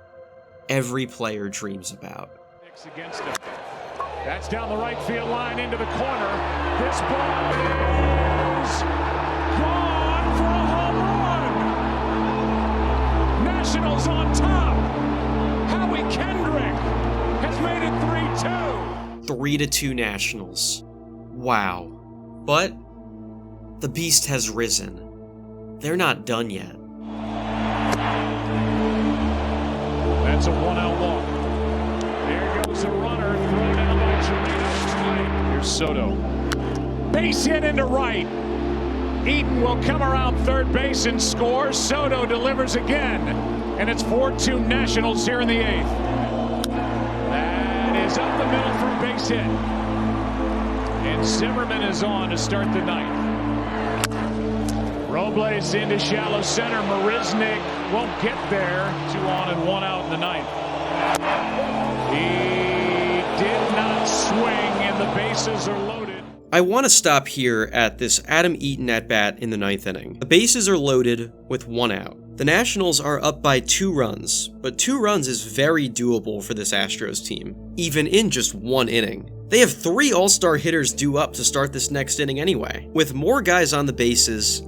every player dreams about. Against him. That's down the right field line into the corner. This ball is gone for a home run. Nationals on top. Howie Kendrick has made it 3-2. 3-2 Nationals. Wow. But the beast has risen. They're not done yet. That's a 1-out walk. There goes a runner, thrown down by Chirino. Here's Soto. Base hit into right. Eaton will come around third base and score. Soto delivers again. And it's 4-2 Nationals here in the 8th. That is up the middle for a base hit. And Zimmerman is on to start the 9th. Robles into shallow center. Marisnik won't get there. 2 on and 1 out in the 9th. He did not swing, and the bases are loaded. I want to stop here at this Adam Eaton at-bat in the 9th inning. The bases are loaded with 1 out. The Nationals are up by 2 runs, but 2 runs is very doable for this Astros team, even in just 1 inning. They have 3 all-star hitters due up to start this next inning anyway. With more guys on the bases,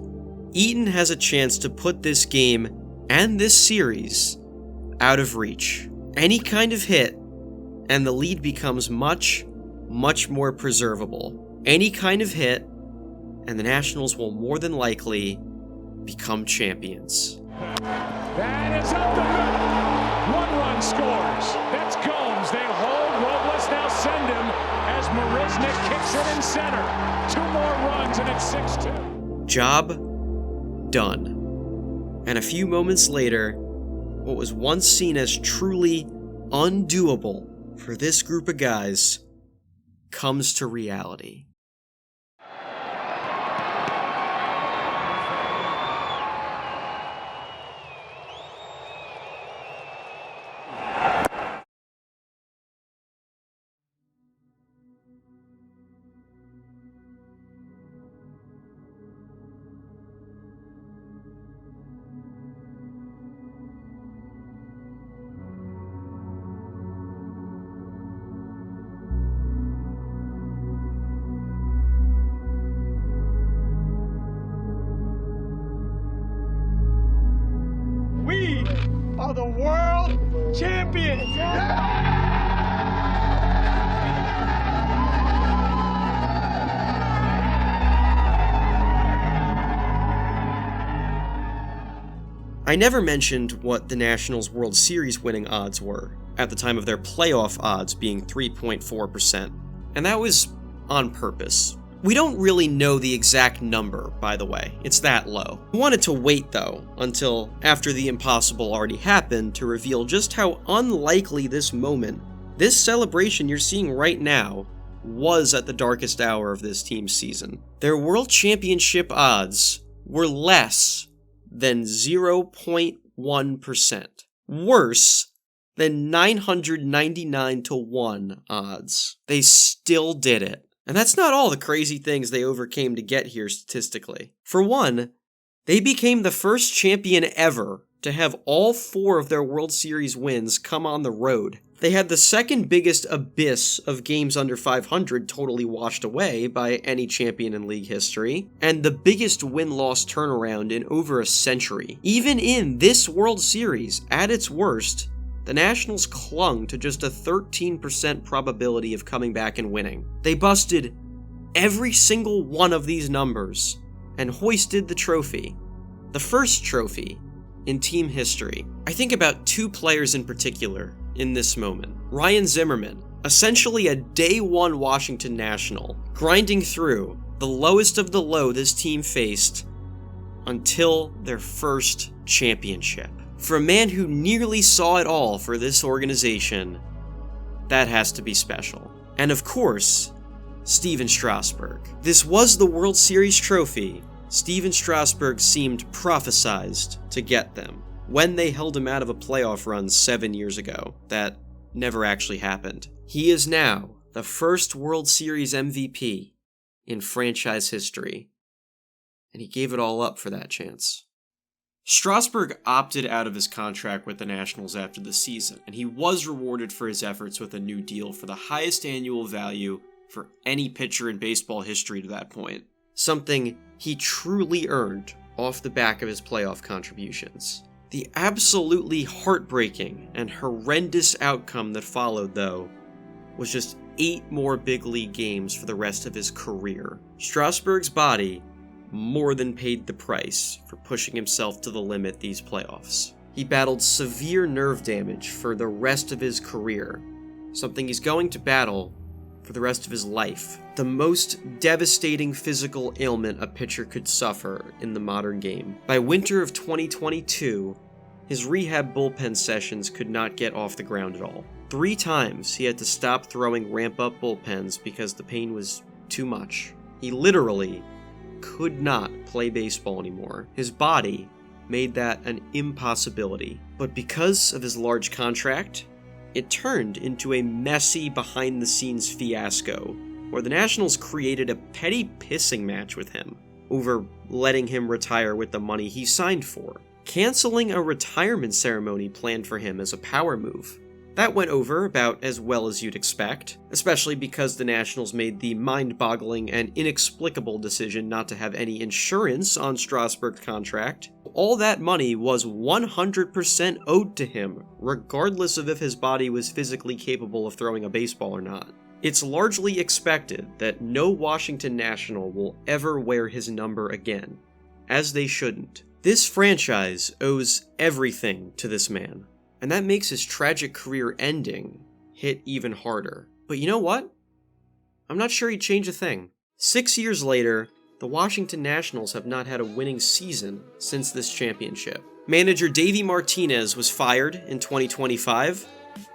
Eaton has a chance to put this game and this series out of reach. Any kind of hit, and the lead becomes much, much more preservable. Any kind of hit, and the Nationals will more than likely become champions. That is up the middle. 1 run scores. That's Gomes. They hold. Robles now send him as Marisnik kicks it in center. 2 more runs and it's 6-2. Job done. And a few moments later, what was once seen as truly undoable for this group of guys comes to reality. We are the world champions. I never mentioned what the Nationals' World Series winning odds were, at the time of their playoff odds being 3.4%, and that was on purpose. We don't really know the exact number, by the way. It's that low. I wanted to wait, though, until after the impossible already happened to reveal just how unlikely this moment, this celebration you're seeing right now, was at the darkest hour of this team's season. Their World Championship odds were less than 0.1%. Worse than 999-1 odds. They still did it. And that's not all the crazy things they overcame to get here statistically. For one, they became the first champion ever to have all 4 of their World Series wins come on the road. They had the second biggest abyss of games under 500 totally washed away by any champion in league history, and the biggest win-loss turnaround in over a century. Even in this World Series, at its worst, the Nationals clung to just a 13% probability of coming back and winning. They busted every single one of these numbers and hoisted the trophy, the first trophy in team history. I think about 2 players in particular in this moment. Ryan Zimmerman, essentially a day 1 Washington National, grinding through the lowest of the low this team faced until their first championship. For a man who nearly saw it all for this organization, that has to be special. And of course, Steven Strasburg. This was the World Series trophy Steven Strasburg seemed prophesized to get them when they held him out of a playoff run 7 years ago. That never actually happened. He is now the first World Series MVP in franchise history, and he gave it all up for that chance. Strasburg opted out of his contract with the Nationals after the season, and he was rewarded for his efforts with a new deal for the highest annual value for any pitcher in baseball history to that point. Something he truly earned off the back of his playoff contributions. The absolutely heartbreaking and horrendous outcome that followed, though, was just 8 more big league games for the rest of his career. Strasburg's body more than paid the price for pushing himself to the limit these playoffs. He battled severe nerve damage for the rest of his career, something he's going to battle for the rest of his life. The most devastating physical ailment a pitcher could suffer in the modern game. By winter of 2022, his rehab bullpen sessions could not get off the ground at all. 3 times he had to stop throwing ramp-up bullpens because the pain was too much. He literally could not play baseball anymore. His body made that an impossibility. But because of his large contract, it turned into a messy behind-the-scenes fiasco where the Nationals created a petty pissing match with him over letting him retire with the money he signed for, canceling a retirement ceremony planned for him as a power move. That went over about as well as you'd expect, especially because the Nationals made the mind-boggling and inexplicable decision not to have any insurance on Strasburg's contract. All that money was 100% owed to him, regardless of if his body was physically capable of throwing a baseball or not. It's largely expected that no Washington National will ever wear his number again, as they shouldn't. This franchise owes everything to this man. And that makes his tragic career ending hit even harder. But you know what? I'm not sure he'd change a thing. 6 years later, the Washington Nationals have not had a winning season since this championship. Manager Davey Martinez was fired in 2025.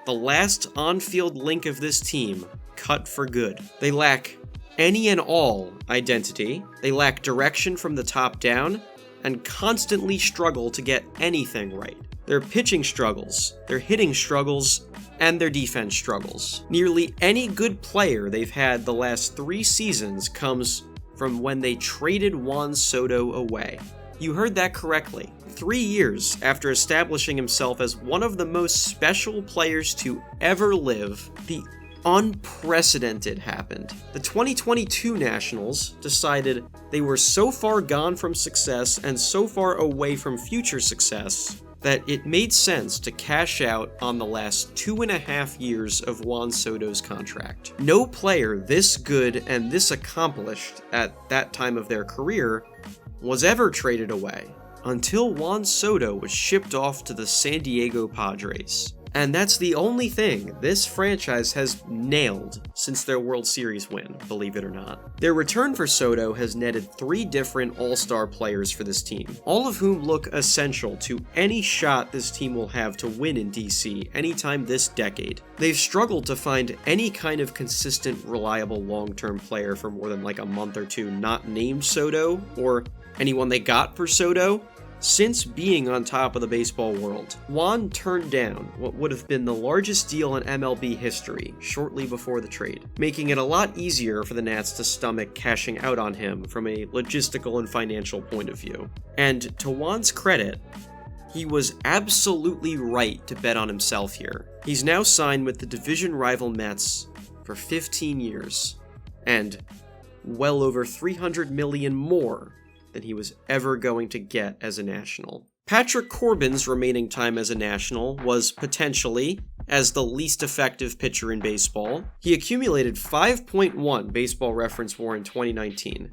The last on-field link of this team cut for good. They lack any and all identity. They lack direction from the top down and constantly struggle to get anything right. Their pitching struggles, their hitting struggles, and their defense struggles. Nearly any good player they've had the last 3 seasons comes from when they traded Juan Soto away. You heard that correctly. 3 years after establishing himself as one of the most special players to ever live, the unprecedented happened. The 2022 Nationals decided they were so far gone from success and so far away from future success that it made sense to cash out on the last 2.5 years of Juan Soto's contract. No player this good and this accomplished at that time of their career was ever traded away until Juan Soto was shipped off to the San Diego Padres. And that's the only thing this franchise has nailed since their World Series win, believe it or not. Their return for Soto has netted 3 different all-star players for this team, all of whom look essential to any shot this team will have to win in DC anytime this decade. They've struggled to find any kind of consistent, reliable long-term player for more than like a month or two not named Soto, or anyone they got for Soto, since being on top of the baseball world. Juan turned down what would have been the largest deal in MLB history shortly before the trade, making it a lot easier for the Nats to stomach cashing out on him from a logistical and financial point of view. And to Juan's credit, he was absolutely right to bet on himself here. He's now signed with the division rival Mets for 15 years, and well over $300 million more than he was ever going to get as a National. Patrick Corbin's remaining time as a National was potentially as the least effective pitcher in baseball. He accumulated 5.1 Baseball Reference WAR in 2019.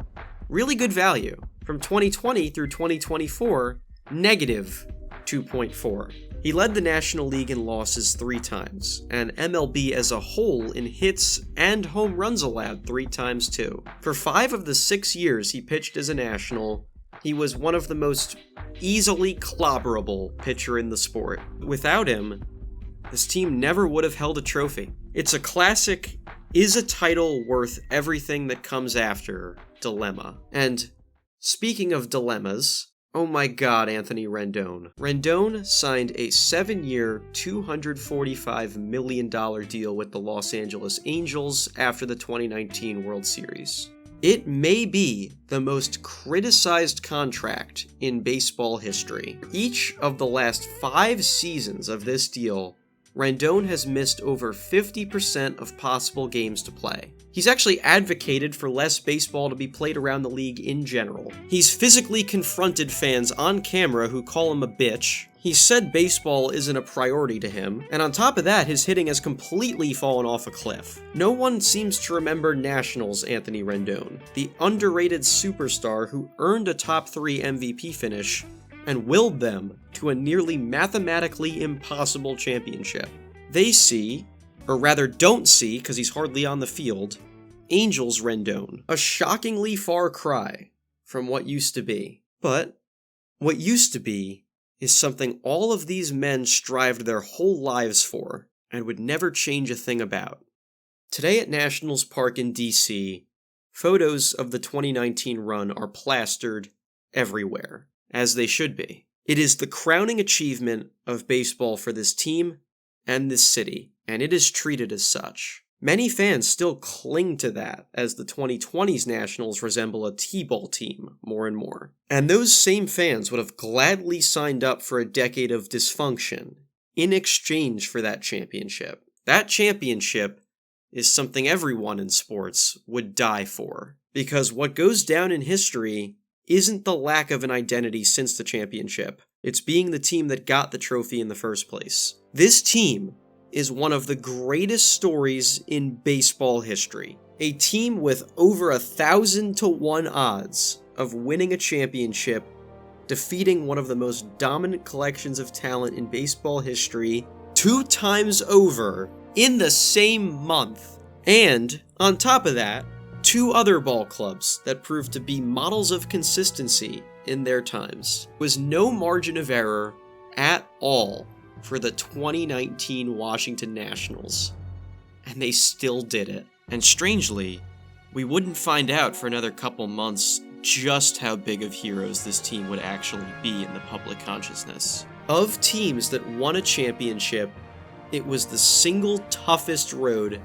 Really good value. From 2020 through 2024, negative 2.4. He led the National League in losses 3 times, and MLB as a whole in hits and home runs allowed 3 times too. For 5 of the 6 years he pitched as a National, he was one of the most easily clobberable pitcher in the sport. Without him, this team never would have held a trophy. It's a classic, is a title worth everything that comes after dilemma. And speaking of dilemmas, oh my god, Anthony Rendon. Rendon signed a 7-year, $245 million deal with the Los Angeles Angels after the 2019 World Series. It may be the most criticized contract in baseball history. Each of the last 5 seasons of this deal, Rendon has missed over 50% of possible games to play. He's actually advocated for less baseball to be played around the league in general. He's physically confronted fans on camera who call him a bitch. He said baseball isn't a priority to him, and on top of that, his hitting has completely fallen off a cliff. No one seems to remember Nationals Anthony Rendon, the underrated superstar who earned a top 3 MVP finish and willed them to a nearly mathematically impossible championship. They see, or rather don't see because he's hardly on the field, Angels Rendon, a shockingly far cry from what used to be. But what used to be is something all of these men strived their whole lives for and would never change a thing about. Today at Nationals Park in DC, photos of the 2019 run are plastered everywhere, as they should be. It is the crowning achievement of baseball for this team and this city, and it is treated as such. Many fans still cling to that as the 2020's Nationals resemble a T-ball team more and more. And those same fans would have gladly signed up for a decade of dysfunction in exchange for that championship. That championship is something everyone in sports would die for. Because what goes down in history isn't the lack of an identity since the championship. It's being the team that got the trophy in the first place. This team is one of the greatest stories in baseball history. A team with over 1,000-to-1 odds of winning a championship, defeating one of the most dominant collections of talent in baseball history 2 times over in the same month. And, on top of that, 2 other ball clubs that proved to be models of consistency in their times. There was no margin of error at all for the 2019 Washington Nationals, and they still did it. And strangely, we wouldn't find out for another couple months just how big of heroes this team would actually be in the public consciousness. Of teams that won a championship, it was the single toughest road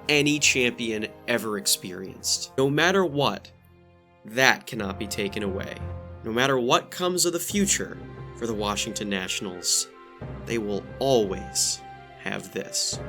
any champion ever experienced. No matter what, that cannot be taken away. No matter what comes of the future for the Washington Nationals, they will always have this.